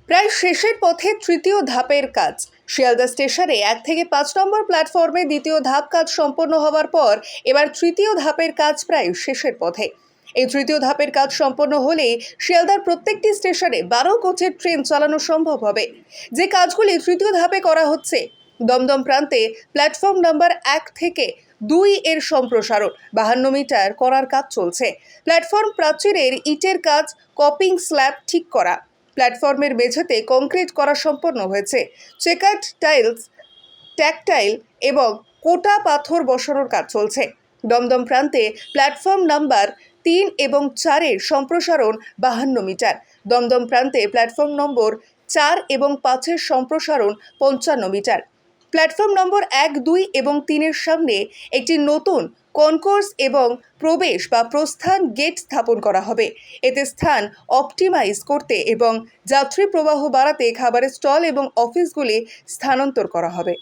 প্রায় শেষের পথে তৃতীয় ধাপের কাজ। শিয়ালদা স্টেশনে 1 থেকে 5 নম্বর প্ল্যাটফর্মে দ্বিতীয় ধাপ কাজ সম্পন্ন হওয়ার পর এবার তৃতীয় ধাপের কাজ প্রায় শেষের পথে। এই তৃতীয় ধাপের কাজ সম্পন্ন হলেই শিয়ালদার প্রত্যেকটি স্টেশনে 12 কোচের ট্রেন চালানো সম্ভব হবে। যে কাজগুলি তৃতীয় ধাপে করা হচ্ছে: দমদম প্রান্তে প্ল্যাটফর্ম নাম্বার 1 থেকে 2 এর সম্প্রসারণ 52 মিটার করার কাজ চলছে। প্ল্যাটফর্ম প্রাচীরের ইটের কাজ, কপিং স্ল্যাব ঠিক করা, প্ল্যাটফর্মের মেঝেতে কংক্রিট করা সম্পন্ন হয়েছে। চেকার্ড টাইলস, ট্যাকটাইল এবং কোটা পাথর বসানোর কাজ চলছে। দমদম প্রান্তে প্ল্যাটফর্ম নাম্বার 3 এবং 4 এর সম্প্রসারণ 52 মিটার। দমদম প্রান্তে প্ল্যাটফর্ম নম্বর 4 এবং 5 এর সম্প্রসারণ 55 মিটার। প্ল্যাটফর্ম নম্বর 1, 2 এবং 3 এর সামনে একটি নতুন কনকোর্স এবং প্রবেশ বা প্রস্থান গেট স্থাপন করা হবে। এতে স্থান অপটিমাইজ করতে এবং যাত্রী প্রবাহ বাড়াতে খাবারের স্টল এবং অফিসগুলি স্থানান্তর করা হবে।